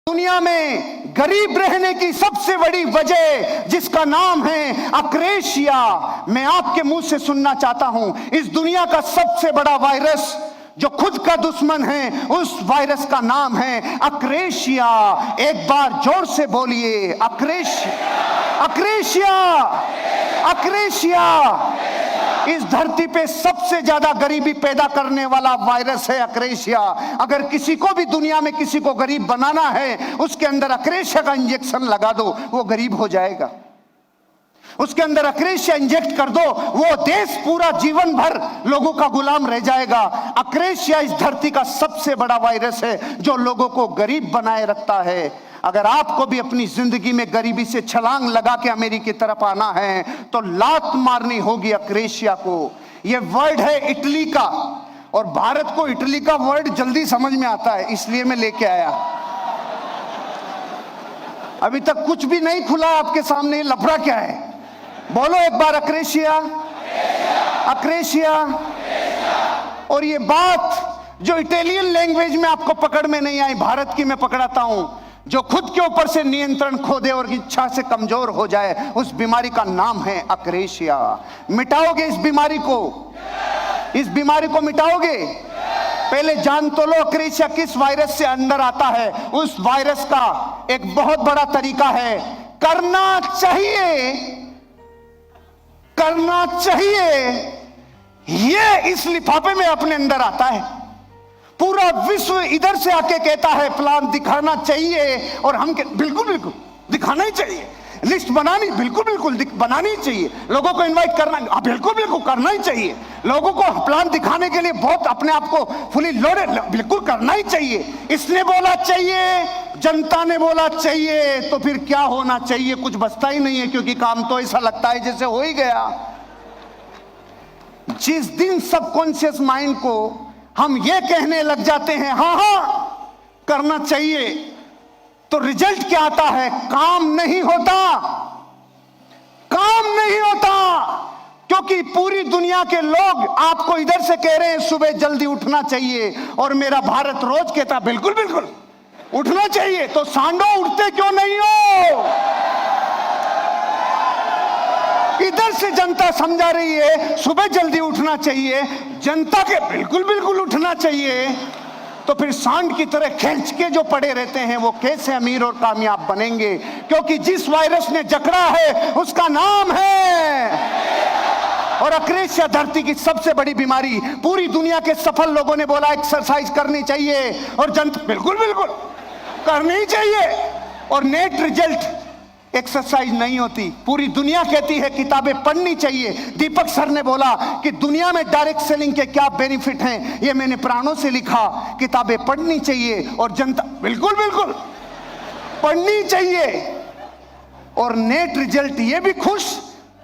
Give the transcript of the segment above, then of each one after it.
दुनिया में गरीब रहने की सबसे बड़ी वजह जिसका नाम है अक्रेशिया, मैं आपके मुंह से सुनना चाहता हूं। इस दुनिया का सबसे बड़ा वायरस जो खुद का दुश्मन है, उस वायरस का नाम है अक्रेशिया। एक बार जोर से बोलिए, अक्रेशिया, अक्रेशिया, अक्रेशिया। इस धरती पे सबसे ज्यादा गरीबी पैदा करने वाला वायरस है अक्रेशिया। अगर किसी को भी दुनिया में किसी को गरीब बनाना है, उसके अंदर अक्रेशिया का इंजेक्शन लगा दो, वो गरीब हो जाएगा। उसके अंदर अक्रेशिया इंजेक्ट कर दो, वो देश पूरा जीवन भर लोगों का गुलाम रह जाएगा। अक्रेशिया इस धरती का सबसे बड़ा वायरस है जो लोगों को गरीब बनाए रखता है। अगर आपको भी अपनी जिंदगी में गरीबी से छलांग लगा के अमेरिका की तरफ आना है तो लात मारनी होगी अक्रेशिया को। यह वर्ड है इटली का, और भारत को इटली का वर्ड जल्दी समझ में आता है, इसलिए मैं लेके आया। अभी तक कुछ भी नहीं खुला आपके सामने, लफड़ा क्या है? बोलो एक बार, अक्रेशिया, अक्रेशिया। और ये बात जो इटालियन लैंग्वेज में आपको पकड़ में नहीं आई, भारत की मैं पकड़ाता हूं। जो खुद के ऊपर से नियंत्रण खो दे और इच्छा से कमजोर हो जाए, उस बीमारी का नाम है अक्रेशिया। मिटाओगे इस बीमारी को? इस बीमारी को मिटाओगे? पहले जान तो लो अक्रेशिया किस वायरस से अंदर आता है। उस वायरस का एक बहुत बड़ा तरीका है, करना चाहिए, करना चाहिए। ये इस लिफाफे में अपने अंदर आता है। पूरा विश्व इधर से आके कहता है प्लान दिखाना चाहिए, और हम बिल्कुल बिल्कुल दिखाना ही चाहिए। लिस्ट बनानी बिल्कुल बिल्कुल बनानी चाहिए। लोगों को इनवाइट करना बिल्कुल बिल्कुल करना ही चाहिए। लोगों को प्लान दिखाने के लिए बहुत अपने आप को फुली लोडेड बिल्कुल करना ही चाहिए। इसने बोला चाहिए, जनता ने बोला चाहिए, तो फिर क्या होना चाहिए? कुछ बचता ही नहीं है, क्योंकि काम तो ऐसा लगता है जैसे हो ही गया। जिस दिन सबकॉन्शियस माइंड को हम ये कहने लग जाते हैं हाँ हाँ करना चाहिए, तो रिजल्ट क्या आता है? काम नहीं होता, काम नहीं होता। क्योंकि पूरी दुनिया के लोग आपको इधर से कह रहे हैं सुबह जल्दी उठना चाहिए, और मेरा भारत रोज कहता बिल्कुल बिल्कुल उठना चाहिए। तो सांडो उठते क्यों नहीं हो? इधर से जनता समझा रही है सुबह जल्दी उठना चाहिए, जनता के बिल्कुल बिल्कुल उठना चाहिए, तो फिर सांड की तरह खींच के जो पड़े रहते हैं वो कैसे अमीर और कामयाब बनेंगे? क्योंकि जिस वायरस ने जकड़ा है उसका नाम है, और अक्रेशिया धरती की सबसे बड़ी बीमारी। पूरी दुनिया के सफल लोगों ने बोला एक्सरसाइज करनी चाहिए, और जनता बिल्कुल बिल्कुल करनी ही चाहिए, और नेट रिजल्ट एक्सरसाइज नहीं होती। पूरी दुनिया कहती है किताबें पढ़नी चाहिए। दीपक सर ने बोला कि दुनिया में डायरेक्ट सेलिंग के क्या बेनिफिट हैं, ये मैंने प्राणों से लिखा। किताबें पढ़नी चाहिए, और जनता बिल्कुल बिल्कुल पढ़नी चाहिए। और नेट रिजल्ट, ये भी खुश,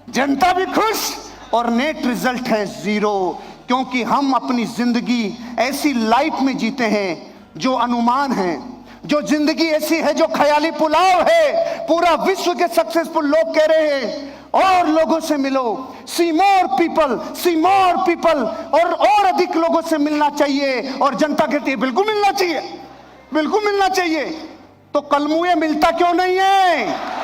जनता भी खुश, और नेट रिजल्ट है जीरो। क्योंकि हम अपनी जिंदगी ऐसी लाइफ में जीते हैं जो अनुमान है, जो जिंदगी ऐसी है जो ख्याली पुलाव है। पूरा विश्व के सक्सेसफुल लोग कह रहे हैं और लोगों से मिलो, सी मोर पीपल, सी मोर पीपल, और अधिक लोगों से मिलना चाहिए। और जनता कहती है बिल्कुल मिलना चाहिए, बिल्कुल मिलना चाहिए। तो कलमुए मिलता क्यों नहीं है?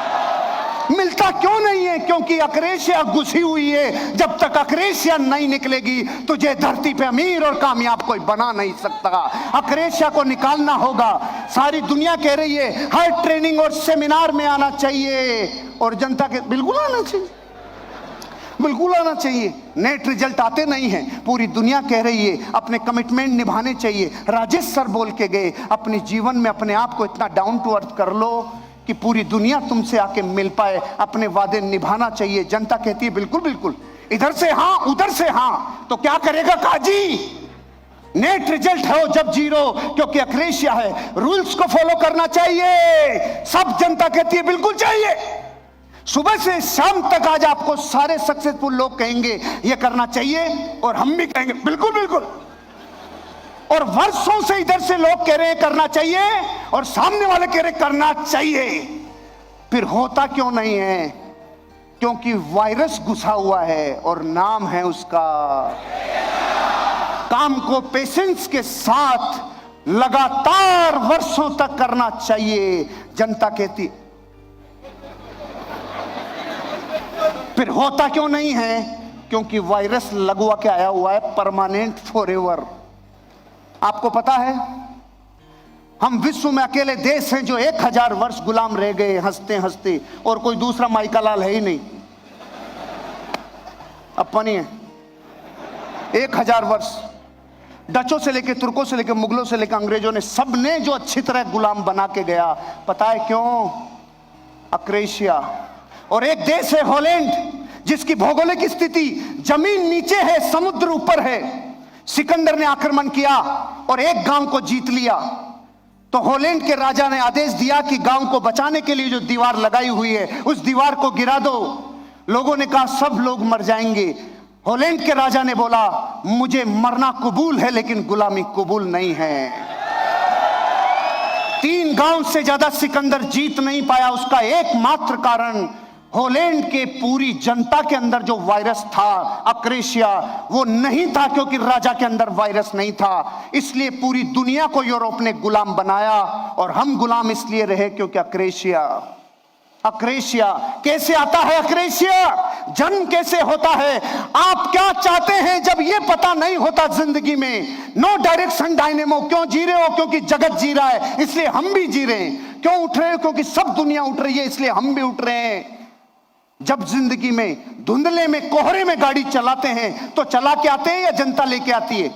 मिलता क्यों नहीं है? क्योंकि अक्रेशिया घुसी हुई है। जब तक अक्रेशिया नहीं निकलेगी तुझे धरती पे अमीर और कामयाब कोई बना नहीं सकता। अक्रेशिया को निकालना होगा। सारी दुनिया कह रही है हर ट्रेनिंग और सेमिनार में आना चाहिए, और जनता के बिल्कुल आना चाहिए, बिल्कुल आना चाहिए। नेट रिजल्ट आते नहीं हैं। पूरी दुनिया कह रही है अपने कमिटमेंट निभाने चाहिए। राजेश सर बोल के गए अपने जीवन में अपने आप को इतना डाउन टू अर्थ कर लो कि पूरी दुनिया तुमसे आके मिल पाए। अपने वादे निभाना चाहिए। जनता कहती है बिल्कुल बिल्कुल, इधर से हाँ उधर से हाँ, तो क्या करेगा काजी? नेट रिजल्ट हो जब जीरो, क्योंकि अक्रेशिया है। रूल्स को फॉलो करना चाहिए, सब जनता कहती है बिल्कुल चाहिए। सुबह से शाम तक आज आपको सारे सक्सेसफुल लोग कहेंगे ये करना चाहिए, और हम भी कहेंगे बिल्कुल बिल्कुल। और वर्षों से इधर से लोग कह रहे हैं करना चाहिए, और सामने वाले कह रहे करना चाहिए। फिर होता क्यों नहीं है? क्योंकि वायरस घुसा हुआ है, और नाम है उसका। काम को पेशेंस के साथ लगातार वर्षों तक करना चाहिए। जनता कहती, फिर होता क्यों नहीं है? क्योंकि वायरस लगवा के आया हुआ है, परमानेंट, फॉरएवर। आपको पता है, हम विश्व में अकेले देश हैं जो 1000 वर्ष गुलाम रह गए हंसते हंसते, और कोई दूसरा माइका लाल है ही नहीं, अपनी है। 1000 वर्ष डचों से लेके, तुर्कों से लेके, मुगलों से लेके अंग्रेजों ने, सबने जो अच्छी तरह गुलाम बना के गया। पता है क्यों? अक्रेशिया। और एक देश है हॉलैंड, जिसकी भौगोलिक स्थिति, जमीन नीचे है, समुद्र ऊपर है। सिकंदर ने आक्रमण किया और एक गांव को जीत लिया, तो हॉलैंड के राजा ने आदेश दिया कि गांव को बचाने के लिए जो दीवार लगाई हुई है उस दीवार को गिरा दो। लोगों ने कहा सब लोग मर जाएंगे। हॉलैंड के राजा ने बोला मुझे मरना कबूल है लेकिन गुलामी कबूल नहीं है। 3 गांव से ज्यादा सिकंदर जीत नहीं पाया। उसका एकमात्र कारण हॉलैंड के पूरी जनता के अंदर जो वायरस था, अक्रेशिया, वो नहीं था, क्योंकि राजा के अंदर वायरस नहीं था। इसलिए पूरी दुनिया को यूरोप ने गुलाम बनाया, और हम गुलाम इसलिए रहे क्योंकि अक्रेशिया। अक्रेशिया कैसे आता है? अक्रेशिया जन्म कैसे होता है? आप क्या चाहते हैं जब ये पता नहीं होता जिंदगी में? No direction dynamo. क्यों जी रहे हो? क्योंकि जगत जी रहा है इसलिए हम भी जी रहे हैं। क्यों उठ रहे हो? क्योंकि सब दुनिया उठ रही है इसलिए हम भी उठ रहे हैं। जब जिंदगी में धुंधले में, कोहरे में गाड़ी चलाते हैं तो चला के आते हैं या जनता लेके आती है?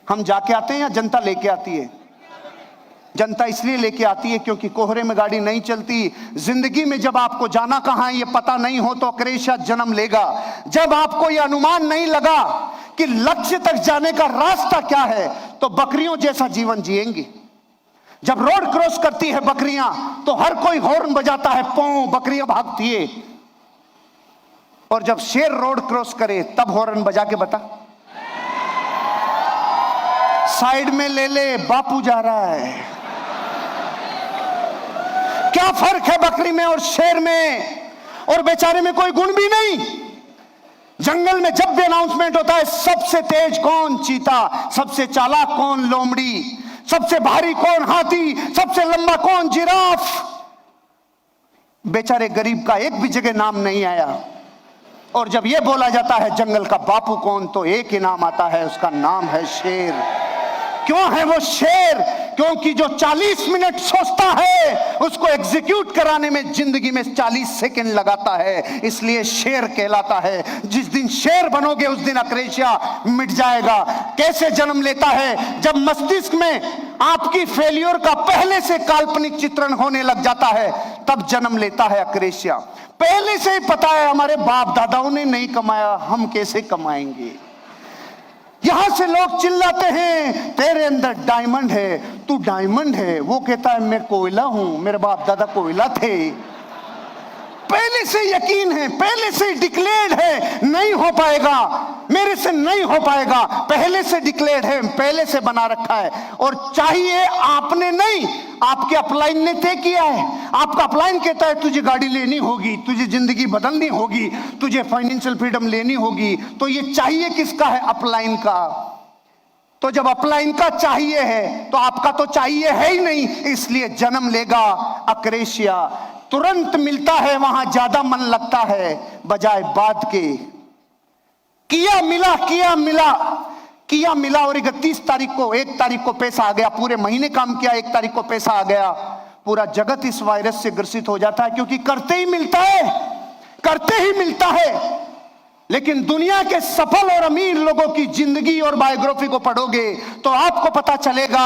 हम जाके आते हैं या जनता लेके आती है? जनता इसलिए लेके आती है क्योंकि कोहरे में गाड़ी नहीं चलती। जिंदगी में जब आपको जाना कहां है ये पता नहीं हो तो अक्रेशिया जन्म लेगा। जब आपको ये अनुमान नहीं लगा कि लक्ष्य तक जाने का रास्ता क्या है तो बकरियों जैसा जीवन जिएंगे। जब रोड क्रॉस करती है बकरियां तो हर कोई हॉर्न बजाता है, पौ, बकरियां भागती है। और जब शेर रोड क्रॉस करे तब हॉर्न बजा के बता, साइड में ले ले, बापू जा रहा है। क्या फर्क है बकरी में और शेर में? और बेचारे में कोई गुण भी नहीं। जंगल में जब भी अनाउंसमेंट होता है, सबसे तेज कौन? चीता। सबसे चालाक कौन? लोमड़ी। सबसे भारी कौन? हाथी। सबसे लंबा कौन? जिराफ। बेचारे गरीब का एक भी जगह नाम नहीं आया। और जब यह बोला जाता है जंगल का बापू कौन, तो एक ही नाम आता है, उसका नाम है शेर। क्यों है वो शेर? क्योंकि जो 40 मिनट सोचता है उसको एग्जीक्यूट कराने में जिंदगी में 40 सेकंड लगाता है, इसलिए शेर कहलाता है। जिस दिन शेर बनोगे उस दिन अक्रेशिया मिट जाएगा। कैसे जन्म लेता है? जब मस्तिष्क में आपकी फेल्योर का पहले से काल्पनिक चित्रण होने लग जाता है तब जन्म लेता है अक्रेशिया। पहले से ही पता है हमारे बाप दादाओं ने नहीं कमाया, हम कैसे कमाएंगे? यहां से लोग चिल्लाते हैं तेरे अंदर डायमंड है, तू डायमंड है। वो कहता है मैं कोयला हूं, मेरे बाप दादा कोयला थे। पहले से यकीन है, पहले से डिक्लेयर्ड है, नहीं हो पाएगा, मेरे से नहीं हो पाएगा। पहले से डिक्लेयर्ड है, पहले से बना रखा है। और चाहिए आपने नहीं, आपके अपलाइन ने तय किया है। आपका अपलाइन कहता है तुझे गाड़ी लेनी होगी, तुझे जिंदगी बदलनी होगी, तुझे फाइनेंशियल फ्रीडम लेनी होगी। तो ये चाहिए किसका है? अपलाइन का। तो जब अपलाइन का चाहिए है तो आपका तो चाहिए है ही नहीं, इसलिए जन्म लेगा अक्रेशिया। तुरंत मिलता है, वहां ज्यादा मन लगता है बजाय बाद के। किया मिला, किया मिला, किया मिला। और 31 तारीख को, 1 तारीख को पैसा आ गया। पूरे महीने काम किया, 1 तारीख को पैसा आ गया। पूरा जगत इस वायरस से ग्रसित हो जाता है, क्योंकि करते ही मिलता है, करते ही मिलता है। लेकिन दुनिया के सफल और अमीर लोगों की जिंदगी और बायोग्राफी को पढ़ोगे तो आपको पता चलेगा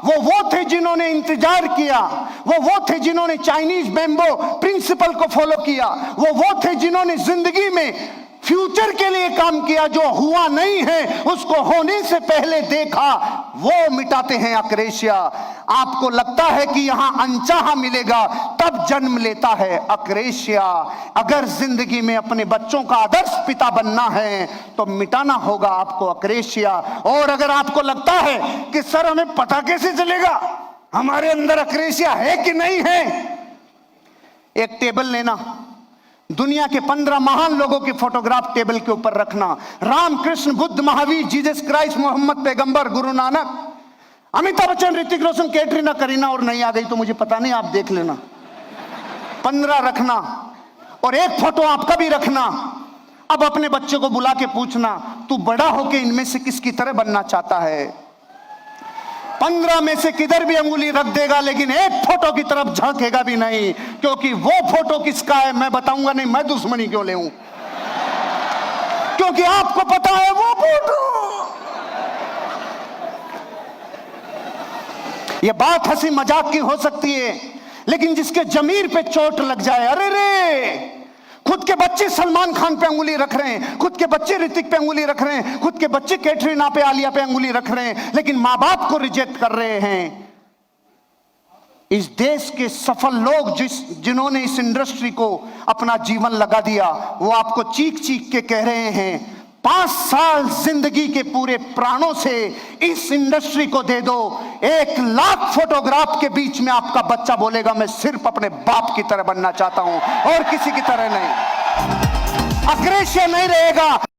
वो थे जिन्होंने इंतजार किया, वो थे जिन्होंने चाइनीज बैम्बो प्रिंसिपल को फॉलो किया, वो थे जिन्होंने जिंदगी में फ्यूचर के लिए काम किया। जो हुआ नहीं है उसको होने से पहले देखा, वो मिटाते हैं अक्रेशिया। आपको लगता है कि यहां अनचाहा मिलेगा, तब जन्म लेता है अक्रेशिया। अगर जिंदगी में अपने बच्चों का आदर्श पिता बनना है तो मिटाना होगा आपको अक्रेशिया। और अगर आपको लगता है कि सर हमें पता कैसे चलेगा हमारे अंदर अक्रेशिया है कि नहीं है, एक टेबल लेना, दुनिया के 15 महान लोगों की फोटोग्राफ टेबल के ऊपर रखना। राम, कृष्ण, बुद्ध, महावीर, जीसस क्राइस्ट, मोहम्मद पैगंबर, गुरु नानक, अमिताभ बच्चन, ऋतिक रोशन, कैटरीना, करीना, और नहीं आ गई तो मुझे पता नहीं, आप देख लेना। 15 रखना और एक फोटो आपका भी रखना। अब अपने बच्चे को बुला के पूछना, तू बड़ा होके इनमें से किसकी तरह बनना चाहता है? 15 में से किधर भी अंगुली रख देगा, लेकिन एक फोटो की तरफ झांकेगा भी नहीं, क्योंकि वो फोटो किसका है मैं बताऊंगा नहीं। मैं दुश्मनी क्यों लेऊं, क्योंकि आपको पता है वो फोटो। ये बात हंसी मजाक की हो सकती है, लेकिन जिसके जमीर पे चोट लग जाए, अरे रे, खुद के बच्चे सलमान खान पे अंगुली रख रहे हैं, खुद के बच्चे ऋतिक पे अंगुली रख रहे हैं, खुद के बच्चे कैटरीना पे, आलिया पे अंगुली रख रहे हैं, लेकिन मां बाप को रिजेक्ट कर रहे हैं। इस देश के सफल लोग जिन्होंने इस इंडस्ट्री को अपना जीवन लगा दिया, वो आपको चीख चीख के कह रहे हैं 5 साल जिंदगी के पूरे प्राणों से इस इंडस्ट्री को दे दो। 1 लाख फोटोग्राफ के बीच में आपका बच्चा बोलेगा मैं सिर्फ अपने बाप की तरह बनना चाहता हूं और किसी की तरह नहीं। अग्रेशन नहीं रहेगा।